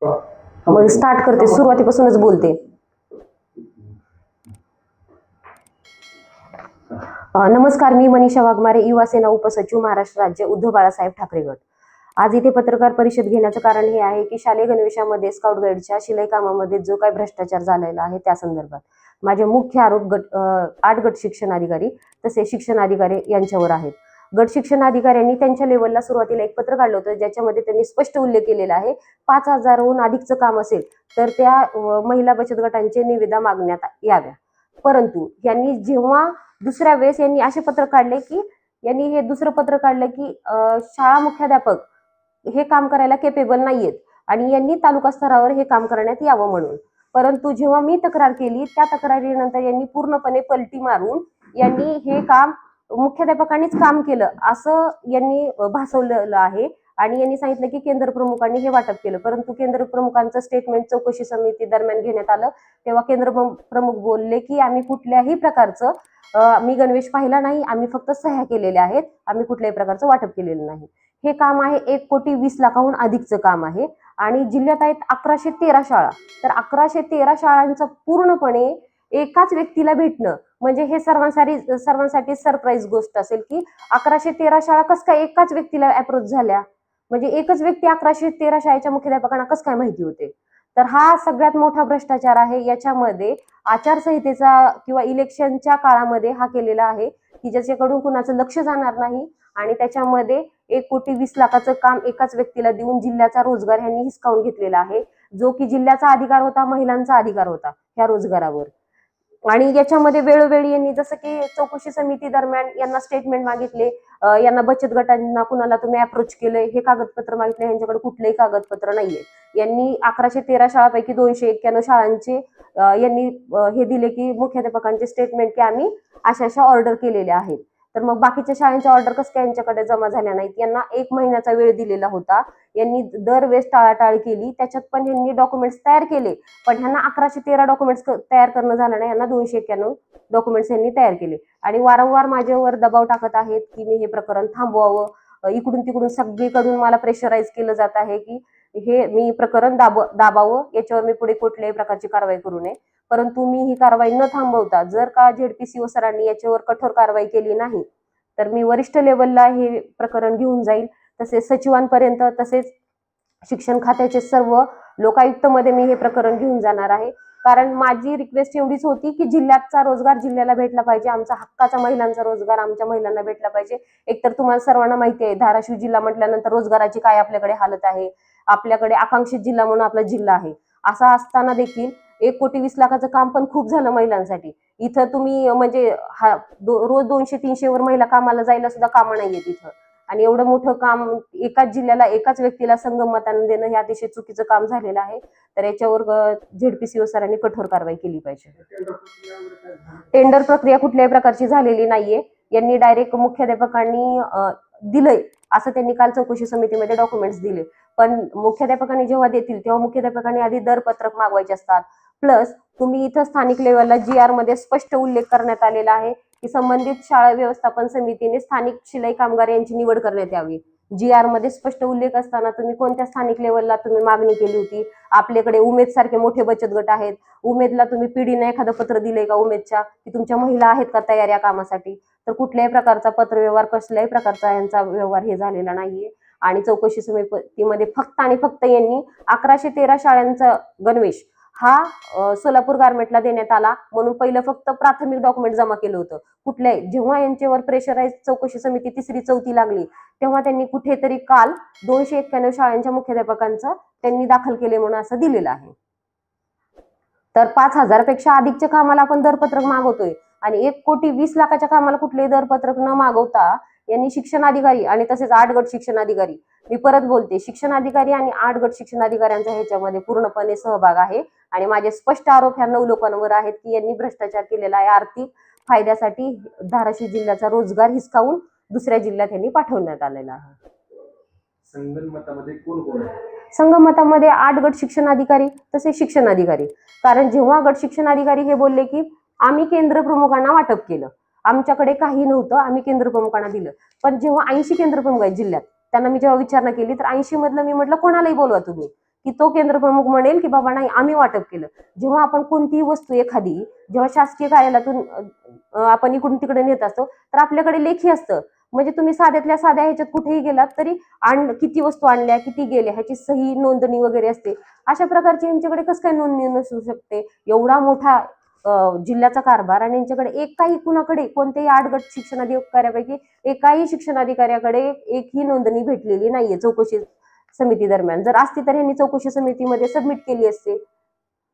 मग स्टार्ट करते, सुरुवातीपासूनच बोलते. नमस्कार, मी मनीषा वाघमारे, युवा सेना उपसचिव, महाराष्ट्र राज्य, उद्धव बाळासाहेब ठाकरे गट. आज इथे पत्रकार परिषद घेण्याचं कारण हे आहे की शालेय गणवेशामध्ये स्काउट गाईडच्या शिलाई कामामध्ये जो काही भ्रष्टाचार झालेला आहे त्या संदर्भात माझे मुख्य आरोप 8 गट शिक्षण अधिकारी तसे शिक्षण अधिकारी यांच्यावर आहेत. गट शिक्षण अधिकाऱ्यांनी त्यांच्या लेवलला सुरुवातीला एक पत्र काढलं होतं ज्याच्यामध्ये त्यांनी स्पष्ट उल्लेख केलेला आहे 5,000हून अधिकचं काम असेल तर त्या महिला बचत गटांचे निविदा मागण्यात याव्या. परंतु यांनी जेव्हा दुसऱ्या वेळेस यांनी असे पत्र काढले की यांनी हे दुसरं पत्र काढलं की शाळा मुख्याध्यापक हे काम करायला केपेबल नाहीयेत आणि यांनी तालुका स्तरावर हे काम करण्यात यावं म्हणून. परंतु जेव्हा मी तक्रार केली त्या तक्रारीनंतर यांनी पूर्णपणे पलटी मारून यांनी हे काम मुख्याध्यापकांनीच काम केलं असं यांनी भासवलेलं आहे आणि यांनी सांगितलं की केंद्र प्रमुखांनी हे वाटप केलं. परंतु केंद्र प्रमुखांचं स्टेटमेंट चौकशी समिती दरम्यान घेण्यात आलं तेव्हा केंद्र प्रमुख बोलले की आम्ही कुठल्याही प्रकारचं मी गणवेश पाहिला नाही, आम्ही फक्त सह्या केलेल्या आहेत, आम्ही कुठल्याही प्रकारचं वाटप केलेलं नाही. हे काम आहे 1,20,00,000हून अधिकचं काम आहे आणि जिल्ह्यात आहेत 1113 शाळा. तर 1113 शाळांचं पूर्णपणे एकाच व्यक्तीला भेटणं म्हणजे हे सर्वांसाठी सरप्राईज गोष्ट असेल की 1113 शाळा कस काय एकाच व्यक्तीला अप्रोच झाल्या, म्हणजे एकच व्यक्ती 1113 शाळेच्या मुख्याध्यापकांना कस काय माहिती होते. तर हा सगळ्यात मोठा भ्रष्टाचार आहे. याच्यामध्ये आचारसंहितेचा किंवा इलेक्शनच्या काळामध्ये हा केलेला आहे की ज्याच्याकडून कुणाचं लक्ष जाणार नाही आणि त्याच्यामध्ये 1,20,00,000चं काम एकाच व्यक्तीला देऊन जिल्ह्याचा रोजगार यांनी हिसकावून घेतलेला आहे, जो की जिल्ह्याचा अधिकार होता, महिलांचा अधिकार होता ह्या रोजगारावर. आणि याच्यामध्ये वेळोवेळी यांनी जसं की चौकशी समिती दरम्यान यांना स्टेटमेंट मागितले, यांना बचत गटांना कुणाला तुम्ही अप्रोच केलंय हे कागदपत्र मागितले, यांच्याकडे कुठलंही कागदपत्र नाहीये. यांनी 1113 शाळापैकी 291 शाळांचे यांनी हे दिले की मुख्याध्यापकांचे स्टेटमेंट की आम्ही अशा ऑर्डर केलेल्या आहेत. तर मग बाकीच्या शाळांच्या ऑर्डर कसं काय यांच्याकडे जमा झाल्या नाहीत. यांना 1 महिन्याचा वेळ दिलेला होता, यांनी दरवेळेस टाळाटाळ केली, त्याच्यात पण यांनी डॉक्युमेंट्स तयार केले पण ह्यांना 1113 डॉक्युमेंट्स तयार करणं झालं नाही, यांना 291 डॉक्युमेंट्स यांनी तयार केले आणि वारंवार माझ्यावर दबाव टाकत आहेत की मी हे प्रकरण थांबवावं. इकडून तिकडून सगळीकडून मला प्रेशराईज केलं जात आहे की हे मी प्रकरण दाबावं, याच्यावर मी पुढे कुठल्याही प्रकारची कारवाई करू नये. परंतु मी ही कारवाई न थांबवता जर का ZPCO सरांनी याच्यावर कठोर कारवाई केली नाही तर मी वरिष्ठ लेवलला हे प्रकरण घेऊन जाईल, तसेच सचिवांपर्यंत, तसेच शिक्षण खात्याचे सर्व लोकायुक्तमध्ये मी हे प्रकरण घेऊन जाणार आहे. कारण माझी रिक्वेस्ट एवढीच होती की जिल्ह्याचा रोजगार जिल्ह्याला भेटला पाहिजे, आमचा हक्काचा महिलांचा रोजगार आमच्या महिलांना भेटला पाहिजे. एकतर तुम्हाला सर्वांना माहिती आहे धाराशिव जिल्हा म्हटल्यानंतर रोजगाराची काय आपल्याकडे हालत आहे, आपल्याकडे आकांक्षित जिल्हा म्हणून आपला जिल्हा आहे. असं असताना देखील 1,20,00,000चं काम पण खूप झालं महिलांसाठी. इथं तुम्ही म्हणजे रोज 200-300 वर महिला कामाला जायला सुद्धा कामं नाहीयेत इथं आणि एवढं मोठं काम एकाच जिल्ह्याला एकाच व्यक्तीला संगम मतानं देणं हे अतिशय चुकीचं काम झालेलं आहे. तर याच्यावर ZPCO सरांनी कठोर कारवाई केली पाहिजे. टेंडर प्रक्रिया कुठल्याही प्रकारची झालेली नाहीये, यांनी डायरेक्ट मुख्याध्यापकांनी दिलंय असं त्यांनी काल चौकशी समितीमध्ये डॉक्युमेंट्स दिले. पण मुख्याध्यापकांनी जेव्हा देतील तेव्हा मुख्याध्यापकांनी आधी दरपत्रक मागवायचे असतात. प्लस तुम्ही इथं स्थानिक लेवलला GR मध्ये स्पष्ट उल्लेख करण्यात आलेला आहे की संबंधित शाळा व्यवस्थापन समितीने स्थानिक शिलाई कामगार यांची निवड करण्यात यावी. GR मध्ये स्पष्ट उल्लेख असताना तुम्ही कोणत्या स्थानिक लेवलला तुम्ही मागणी केली होती. आपल्याकडे उमेद सारखे मोठे बचत गट आहेत, उमेदला तुम्ही पिढीने एखादं पत्र दिलंय का उमेदच्या की तुमच्या महिला आहेत का तयार या कामासाठी. तर कुठल्याही प्रकारचा पत्रव्यवहार, कसल्याही प्रकारचा यांचा व्यवहार हे झालेला नाहीये. आणि चौकशी समितीमध्ये फक्त आणि फक्त यांनी 1113 शाळांचा गणवेश हा सोलापूर गारमेंटला देण्यात आला म्हणून पहिलं फक्त प्राथमिक डॉक्युमेंट जमा केलं होतं. कुठल्याही जेव्हा यांच्यावर प्रेशराईज चौकशी समिती 3री-4थी लागली तेव्हा त्यांनी कुठेतरी काल 291 शाळांच्या मुख्याध्यापकांचं त्यांनी दाखल केले म्हणून असं दिलेलं आहे. तर 5,000 पेक्षा अधिकच्या कामाला आपण दरपत्रक मागवतोय आणि 1,20,00,000च्या कामाला कुठलेही दरपत्रक न मागवता यांनी शिक्षण अधिकारी आणि तसेच 8 गट शिक्षण अधिकारी, मी परत बोलते, शिक्षण अधिकारी आणि 8 गट शिक्षण अधिकाऱ्यांचा ह्याच्यामध्ये पूर्णपणे सहभाग आहे आणि माझे स्पष्ट आरोप ह्या 9 लोकांवर आहेत की यांनी भ्रष्टाचार केलेला आहे. आर्थिक फायद्यासाठी धाराशिव जिल्ह्याचा रोजगार हिसकावून दुसऱ्या जिल्ह्यात यांनी पाठवण्यात आलेला आहे. संगणमतामध्ये कोण कोण आहे? संगमतामध्ये 8 गट शिक्षण अधिकारी तसेच शिक्षण अधिकारी. कारण जेव्हा गट शिक्षण अधिकारी हे बोलले की आम्ही केंद्र प्रमुखांना वाटप केलं, आमच्याकडे काही नव्हतं, आम्ही केंद्र प्रमुखांना दिलं. पण जेव्हा 80 केंद्र प्रमुख आहेत जिल्ह्यात त्यांना मी जेव्हा विचारणा केली तर 80 मधलं मी म्हटलं कोणालाही बोलवा तुम्ही, की तो केंद्र प्रमुख म्हणेल की बाबा नाही आम्ही वाटप केलं. जेव्हा आपण कोणतीही वस्तू एखादी जेव्हा शासकीय कार्यालयातून आपण इकडून तिकडे नेत असतो तर आपल्याकडे लेखी असतं. म्हणजे तुम्ही साध्यातल्या साध्या ह्याच्यात कुठेही गेलात तरी किती वस्तू आणल्या किती गेल्या ह्याची सही नोंदणी वगैरे असते. अशा प्रकारची यांच्याकडे कसं काय नोंदणी नसू शकते? एवढा मोठा जिल्ह्याचा कारभार आणि यांच्याकडे एकही कुणाकडे कोणत्याही 8 गट शिक्षणाधिकाऱ्यापैकी एकाही शिक्षणाधिकाऱ्याकडे एकही नोंदणी भेटलेली नाहीये चौकशी समिती दरम्यान. जर असती तर यांनी चौकशी समितीमध्ये सबमिट केली असते.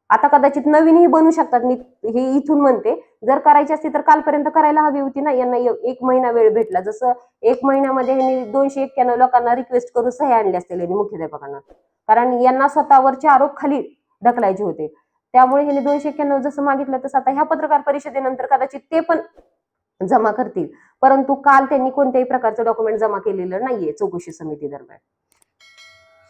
आता कदाचित नवीनही बनू शकतात, मी हे इथून म्हणते. जर करायची असती तर कालपर्यंत करायला हवी होती ना. यांना 1 महिना वेळ भेटला. जसं 1 महिन्यामध्ये यांनी 291 लोकांना रिक्वेस्ट करून सह्या आणल्या असतील यांनी मुख्याध्यापकांना. कारण यांना स्वतःवरचे आरोप खाली ढकलायचे होते. त्यामुळे यांनी 291 जसं मागितलं तसं आता ह्या पत्रकार परिषदेनंतर कदाचित ते पण जमा करतील. परंतु काल त्यांनी कोणत्याही प्रकारचं डॉक्युमेंट जमा केलेलं नाहीये चौकशी समिती दरम्यान.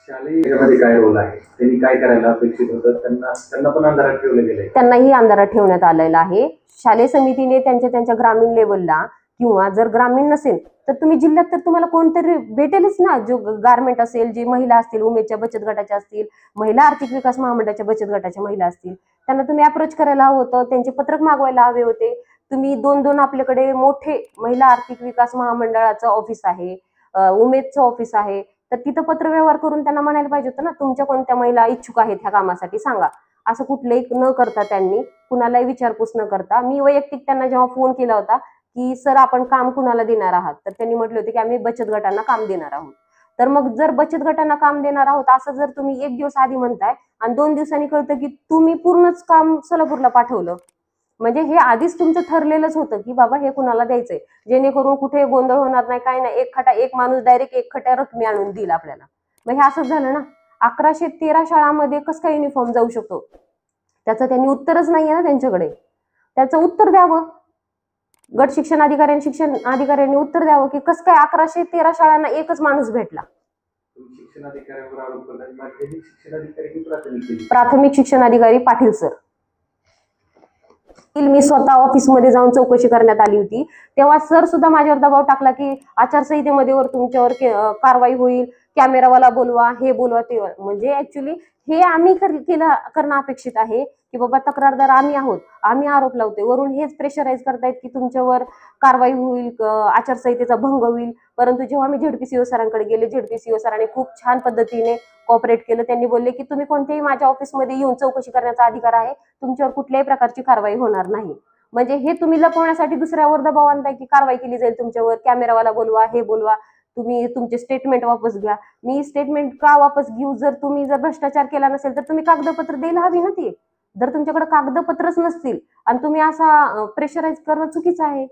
शालेय काय रोल आहे, त्यांनी काय करायला अपेक्षित होतं, त्यांना पण अंधारात ठेवलं गेलंय. त्यांनाही अंधारात ठेवण्यात आलेलं आहे. शालेय समितीने त्यांच्या ग्रामीण लेवलला किंवा जर ग्रामीण नसेल तर तुम्ही जिल्ह्यात तर तुम्हाला कोणतरी भेटेलच ना. जो गारमेंट असेल, जे महिला असतील, उमेदच्या बचत गटाच्या असतील, महिला आर्थिक विकास महामंडळाच्या बचत गटाच्या महिला असतील, त्यांना तुम्ही अप्रोच करायला हवं होतं. त्यांचे पत्रक मागवायला हवे होते. तुम्ही 2-2 आपल्याकडे मोठे महिला आर्थिक विकास महामंडळाचं ऑफिस आहे, उमेदचं ऑफिस आहे, तर तिथं पत्रव्यवहार करून त्यांना म्हणायला पाहिजे होतं ना तुमच्या कोणत्या महिला इच्छुक आहेत ह्या कामासाठी सांगा. असं कुठलंही न करता त्यांनी कुणालाही विचारपूस न करता, मी वैयक्तिक त्यांना जेव्हा फोन केला होता की सर आपण काम कुणाला देणार आहात, तर त्यांनी म्हटले होते की आम्ही बचत गटांना काम देणार आहोत. तर मग जर बचत गटांना काम देणार आहोत असं जर तुम्ही 1 दिवस आधी म्हणताय आणि 2 दिवसांनी कळतं की तुम्ही पूर्णच काम सोलापूरला पाठवलं, म्हणजे हे आधीच तुमचं ठरलेलंच होतं की बाबा हे कुणाला द्यायचंय, जेणेकरून कुठे गोंधळ होणार नाही, काय नाही. एक माणूस डायरेक्ट 1 खट्या रकमी आणून देईल आपल्याला. मग हे असंच झालं ना. 1113 शाळांमध्ये कसं काय युनिफॉर्म जाऊ शकतो? त्याचं त्यांनी उत्तरच नाहीये ना त्यांच्याकडे. त्याचं उत्तर द्यावं. गट शिक्षण अधिकाऱ्यांनी उत्तर द्यावं की कसं काय 1113 शाळांना एकच माणूस भेटला. शिक्षण अधिकाऱ्यांवर आरोप करतात, माध्यमिक शिक्षण अधिकारी की प्राथमिक शिक्षण अधिकारी पाटील सर. मी स्वतः ऑफिसमध्ये जाऊन चौकशी करण्यात आली होती, तेव्हा सर सुद्धा माझ्यावर दबाव टाकला की आचारसंहितेमध्ये तुमच्यावर कारवाई होईल, कॅमेरावाला बोलवा, हे बोलवा, ते. म्हणजे ऍक्च्युली हे आम्ही करणं अपेक्षित आहे की बाबा तक्रारदार आम्ही आहोत, आम्ही आरोप लावतोय. वरून हेच प्रेशराईज करतायत की तुमच्यावर कारवाई होईल, आचारसंहितेचा भंग होईल. परंतु जेव्हा मी झेडपीसीओ सरांकडे गेले, झेडपीसीओ सरांनी खूप छान पद्धतीने कॉपरेट केलं. त्यांनी बोलले की तुम्ही कोणत्याही माझ्या ऑफिसमध्ये येऊन चौकशी करण्याचा अधिकार आहे, तुमच्यावर कुठल्याही प्रकारची कारवाई होणार नाही. म्हणजे हे तुम्ही लपवण्यासाठी दुसऱ्यावर दबाव आणताय की कारवाई केली जाईल तुमच्यावर, कॅमेरावाला बोलवा, हे बोलवा, तुम्ही तुमचे स्टेटमेंट वापस घ्या. मी स्टेटमेंट का वापस घेऊ? जर तुम्ही भ्रष्टाचार केला नसेल तर तुम्ही कागदपत्र द्यायला हवी ना ती. जर तुमच्याकडे कागदपत्रच नसतील आणि तुम्ही असा प्रेशराईज करणं चुकीचं आहे.